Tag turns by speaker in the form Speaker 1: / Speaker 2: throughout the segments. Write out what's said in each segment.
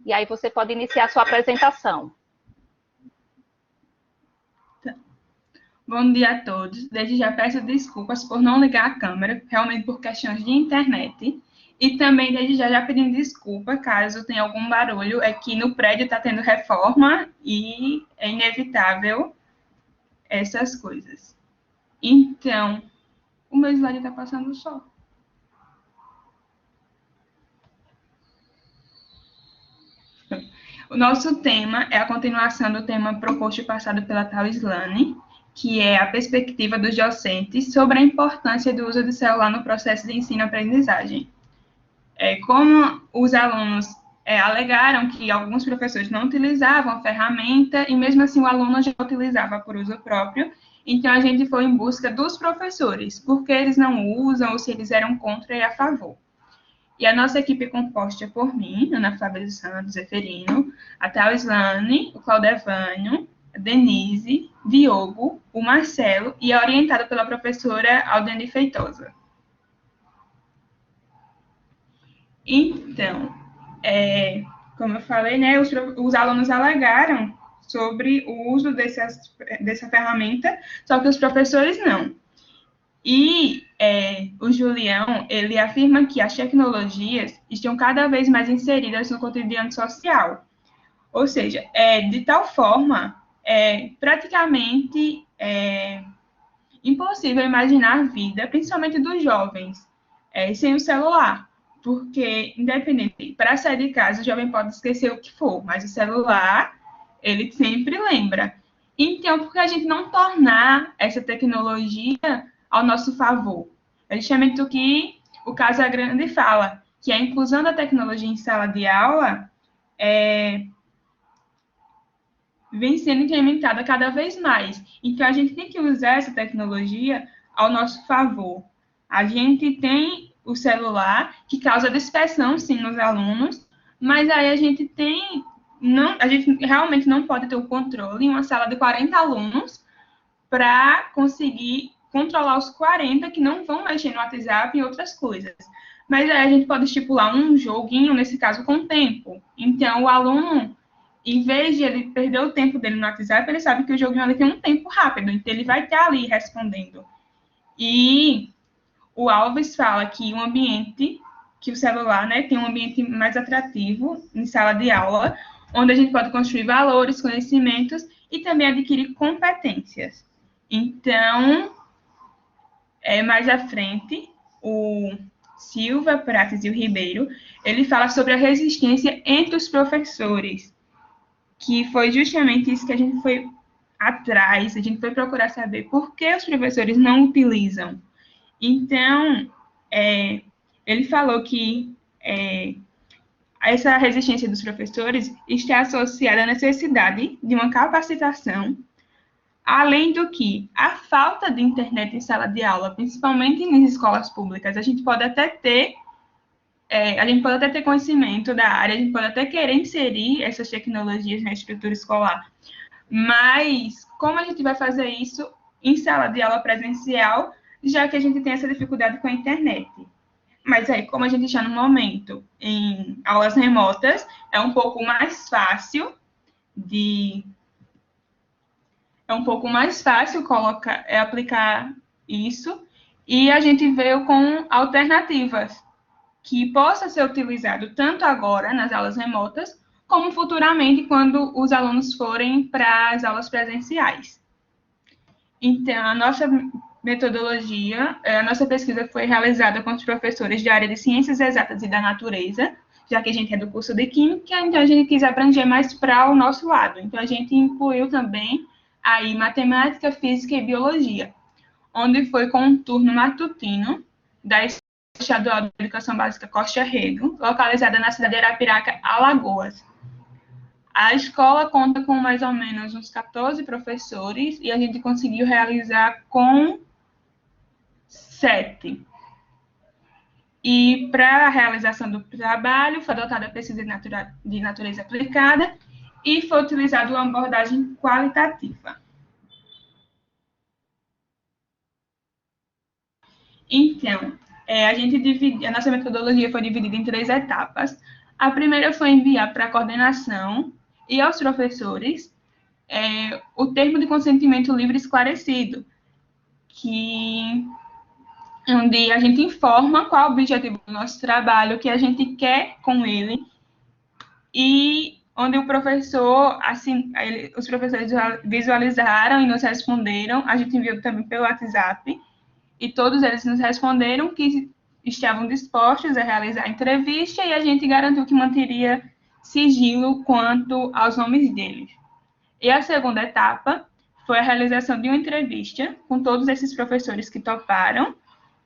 Speaker 1: E aí você pode iniciar a sua apresentação.
Speaker 2: Bom dia a todos. Desde já peço desculpas por não ligar a câmera, realmente por questões de internet. E também desde já pedindo desculpa caso tenha algum barulho. É que no prédio está tendo reforma e é inevitável essas coisas. Então, o meu slide está passando só. O nosso tema é a continuação do tema proposto e passado pela Talislane, que é a perspectiva dos docentes sobre a importância do uso do celular no processo de ensino-aprendizagem. Como os alunos alegaram que alguns professores não utilizavam a ferramenta e mesmo assim o aluno já utilizava por uso próprio, então a gente foi em busca dos professores, porque eles não usam ou se eles eram contra e a favor. E a nossa equipe é composta por mim, Ana Flávia dos Santos Zeferino, a Talislane, o Claudevânio, a Denise, Diogo, o Marcelo e é orientada pela professora Aldene Feitosa. Então, como eu falei, né, os alunos alegaram sobre o uso dessa ferramenta, só que os professores não. E o Julião, ele afirma que as tecnologias estão cada vez mais inseridas no cotidiano social. Ou seja, de tal forma, praticamente impossível imaginar a vida, principalmente dos jovens, sem o celular. Porque, independente, para sair de casa, o jovem pode esquecer o que for, mas o celular, ele sempre lembra. Então, por que a gente não tornar essa tecnologia ao nosso favor? É justamente o que o Casagrande fala, que a inclusão da tecnologia em sala de aula vem sendo implementada cada vez mais. Então, a gente tem que usar essa tecnologia ao nosso favor. A gente tem o celular, que causa dispersão, sim, nos alunos, mas aí a gente realmente não pode ter o controle em uma sala de 40 alunos para conseguir controlar os 40 que não vão mexer no WhatsApp e outras coisas. Mas aí a gente pode estipular um joguinho, nesse caso, com tempo. Então, o aluno, em vez de ele perder o tempo dele no WhatsApp, ele sabe que o joguinho ali tem um tempo rápido, então ele vai estar ali respondendo. E o Alves fala que um ambiente, que o celular, né, tem um ambiente mais atrativo em sala de aula, onde a gente pode construir valores, conhecimentos e também adquirir competências. Então, mais à frente, o Silva Prates e o Ribeiro, ele fala sobre a resistência entre os professores, que foi justamente isso que a gente foi atrás, a gente foi procurar saber por que os professores não utilizam. Então, ele falou que essa resistência dos professores está associada à necessidade de uma capacitação, além do que a falta de internet em sala de aula, principalmente nas escolas públicas, a gente pode até ter conhecimento da área, a gente pode até querer inserir essas tecnologias na estrutura escolar, mas como a gente vai fazer isso em sala de aula presencial, já que a gente tem essa dificuldade com a internet? Mas aí, como a gente está no momento em aulas remotas, é um pouco mais fácil aplicar isso, e a gente veio com alternativas que possa ser utilizado tanto agora nas aulas remotas, como futuramente quando os alunos forem para as aulas presenciais. Então, a nossa metodologia, a nossa pesquisa foi realizada com os professores de área de Ciências Exatas e da Natureza, já que a gente é do curso de Química, então a gente quis abranger mais para o nosso lado. Então, a gente incluiu também aí Matemática, Física e Biologia, onde foi com um turno matutino da Estadual de Educação Básica Costa Rego, localizada na cidade de Arapiraca, Alagoas. A escola conta com mais ou menos uns 14 professores e a gente conseguiu realizar com 7. E para a realização do trabalho foi adotada a pesquisa de natureza aplicada e foi utilizada uma abordagem qualitativa. Então, a nossa metodologia foi dividida em 3 etapas. A primeira foi enviar para a coordenação e aos professores o termo de consentimento livre esclarecido, onde a gente informa qual é o objetivo do nosso trabalho, o que a gente quer com ele, e onde o professor, assim, os professores visualizaram e nos responderam. A gente enviou também pelo WhatsApp, e todos eles nos responderam que estavam dispostos a realizar a entrevista, e a gente garantiu que manteria sigilo quanto aos nomes deles. E a segunda etapa foi a realização de uma entrevista com todos esses professores que toparam.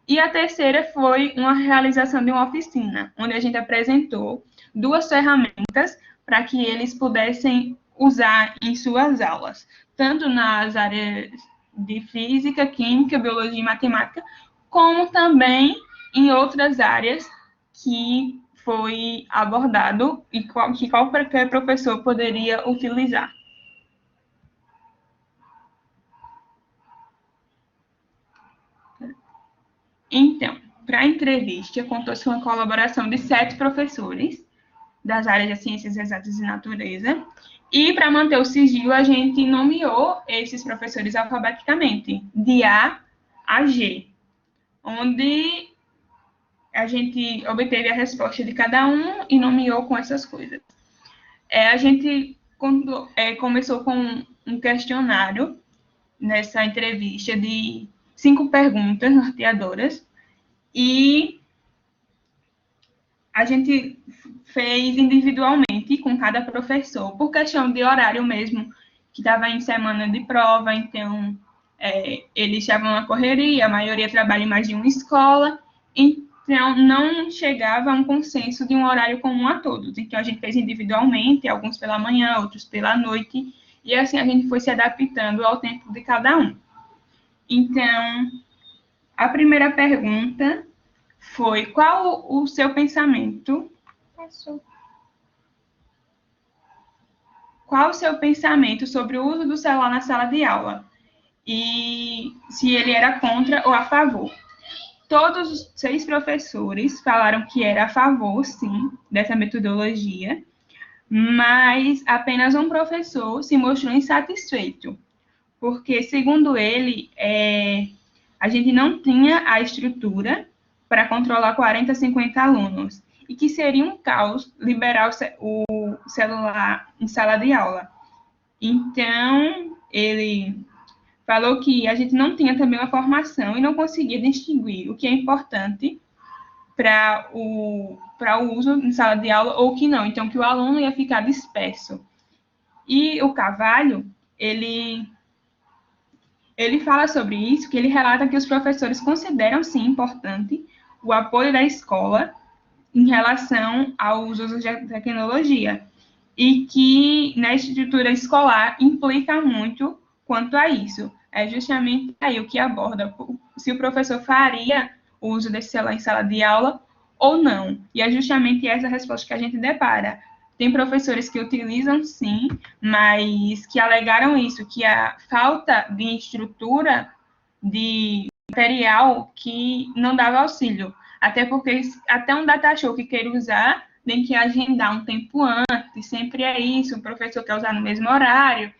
Speaker 2: E a terceira foi uma realização de uma oficina, onde a gente apresentou 2 ferramentas para que eles pudessem usar em suas aulas, tanto nas áreas de física, química, biologia e matemática, como também em outras áreas que foi abordado e que qualquer professor poderia utilizar. Então, para a entrevista, contou-se com a colaboração de 7 professores das áreas de ciências exatas e natureza, e para manter o sigilo, a gente nomeou esses professores alfabeticamente, de A a G, onde a gente obteve a resposta de cada um e nomeou com essas coisas. A gente começou com um questionário nessa entrevista de 5 perguntas norteadoras, e a gente fez individualmente com cada professor, por questão de horário mesmo, que estava em semana de prova, então eles estavam na correria, a maioria trabalha em mais de uma escola, então não chegava a um consenso de um horário comum a todos. Então a gente fez individualmente, alguns pela manhã, outros pela noite, e assim a gente foi se adaptando ao tempo de cada um. Então, a primeira pergunta foi: qual o seu pensamento? Qual o seu pensamento sobre o uso do celular na sala de aula? E se ele era contra ou a favor. Todos os 6 professores falaram que era a favor, sim, dessa metodologia, mas apenas um professor se mostrou insatisfeito, porque, segundo ele, a gente não tinha a estrutura para controlar 40, 50 alunos, e que seria um caos liberar o celular em sala de aula. Então, ele falou que a gente não tinha também uma formação e não conseguia distinguir o que é importante para o uso em sala de aula ou que não, então que o aluno ia ficar disperso. E o Carvalho, ele fala sobre isso, que ele relata que os professores consideram, sim, importante o apoio da escola em relação ao uso de tecnologia, e que na estrutura escolar implica muito quanto a isso. É justamente aí o que aborda, se o professor faria o uso desse celular em sala de aula ou não. E é justamente essa resposta que a gente depara. Tem professores que utilizam, sim, mas que alegaram isso, que a falta de estrutura, de material, que não dava auxílio. Até porque, até um data show que queira usar, tem que agendar um tempo antes, sempre é isso, o professor quer usar no mesmo horário,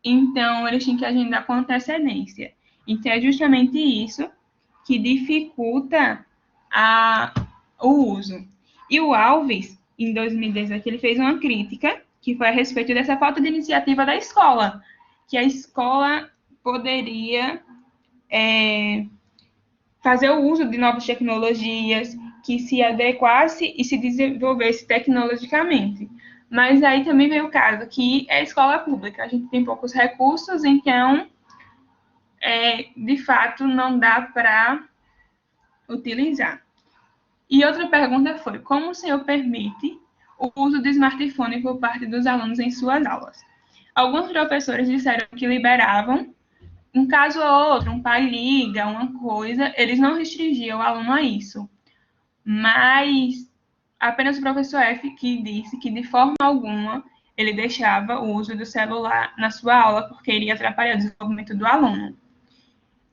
Speaker 2: então eles têm que agendar com antecedência. Então é justamente isso que dificulta o uso. E o Alves, em 2018, ele fez uma crítica, que foi a respeito dessa falta de iniciativa da escola, que a escola poderia fazer o uso de novas tecnologias, que se adequasse e se desenvolvesse tecnologicamente. Mas aí também veio o caso que é escola pública, a gente tem poucos recursos, então, de fato, não dá para utilizar. E outra pergunta foi: como o senhor permite o uso do smartphone por parte dos alunos em suas aulas? Alguns professores disseram que liberavam, um caso ou outro, um pai liga, uma coisa, eles não restringiam o aluno a isso. Mas apenas o professor F que disse que, de forma alguma, ele deixava o uso do celular na sua aula, porque iria atrapalhar o desenvolvimento do aluno.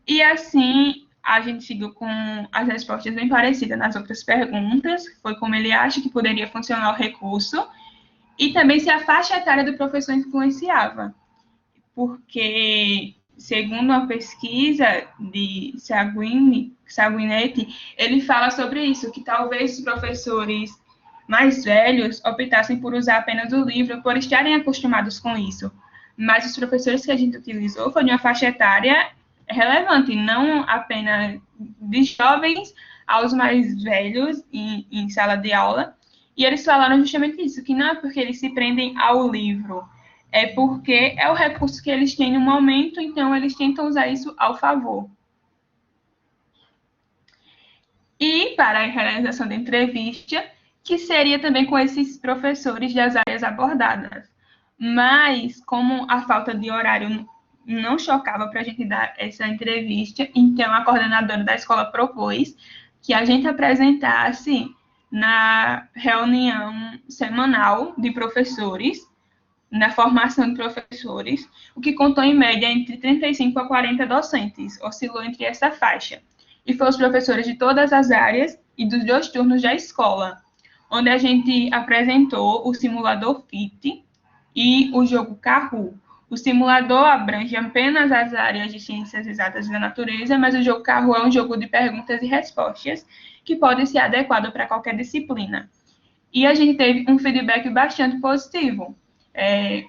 Speaker 2: E assim, a gente seguiu com as respostas bem parecidas nas outras perguntas, foi como ele acha que poderia funcionar o recurso, e também se a faixa etária do professor influenciava, porque, segundo uma pesquisa de Sanguinetti, ele fala sobre isso, que talvez os professores mais velhos optassem por usar apenas o livro, por estarem acostumados com isso. Mas os professores que a gente utilizou foi de uma faixa etária relevante, não apenas de jovens aos mais velhos em sala de aula. E eles falaram justamente isso, que não é porque eles se prendem ao livro, é porque é o recurso que eles têm no momento, então eles tentam usar isso ao favor. E para a realização da entrevista, que seria também com esses professores das áreas abordadas. Mas, como a falta de horário não chocava para a gente dar essa entrevista, então a coordenadora da escola propôs que a gente apresentasse na reunião semanal de professores, na formação de professores, o que contou em média entre 35 a 40 docentes, oscilou entre essa faixa. E foram os professores de todas as áreas e dos 2 turnos da escola, onde a gente apresentou o simulador FIT e o jogo Kahoot. O simulador abrange apenas as áreas de ciências exatas e da natureza, mas o jogo Kahoot é um jogo de perguntas e respostas que pode ser adequado para qualquer disciplina. E a gente teve um feedback bastante positivo.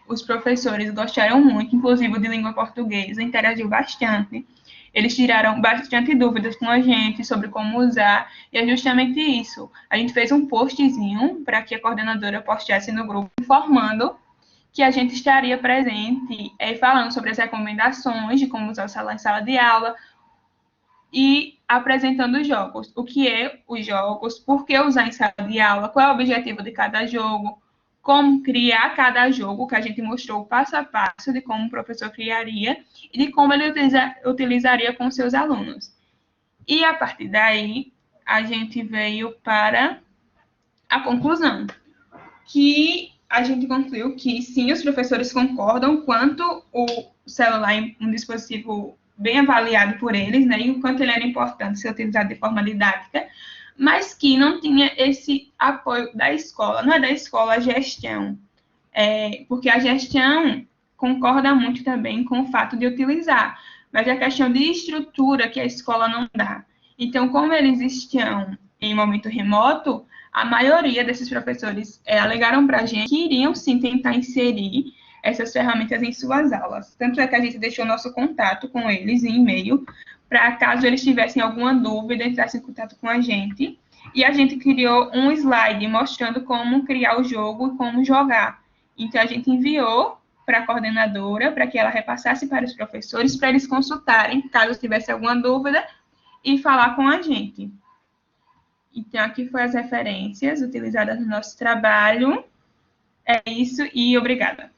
Speaker 2: Os professores gostaram muito, inclusive o de língua portuguesa, interagiu bastante. Eles tiraram bastante dúvidas com a gente sobre como usar, e é justamente isso. A gente fez um postzinho para que a coordenadora postasse no grupo, informando que a gente estaria presente, falando sobre as recomendações de como usar o celular em sala de aula e apresentando os jogos. O que é os jogos, por que usar em sala de aula, qual é o objetivo de cada jogo, como criar cada jogo, que a gente mostrou o passo a passo de como o professor criaria e de como ele utilizaria com seus alunos. E, a partir daí, a gente veio para a conclusão, que a gente concluiu que, sim, os professores concordam quanto o celular é um dispositivo bem avaliado por eles, né, e o quanto ele era importante ser utilizado de forma didática, mas que não tinha esse apoio da escola, não é da escola a gestão, porque a gestão concorda muito também com o fato de utilizar, mas é a questão de estrutura que a escola não dá. Então, como eles estão em momento remoto, a maioria desses professores alegaram para a gente que iriam sim tentar inserir essas ferramentas em suas aulas. Tanto é que a gente deixou nosso contato com eles em e-mail, para caso eles tivessem alguma dúvida, entrassem em contato com a gente. E a gente criou um slide mostrando como criar o jogo e como jogar. Então, a gente enviou para a coordenadora, para que ela repassasse para os professores, para eles consultarem, caso tivesse alguma dúvida, e falar com a gente. Então, aqui foram as referências utilizadas no nosso trabalho. É isso e obrigada.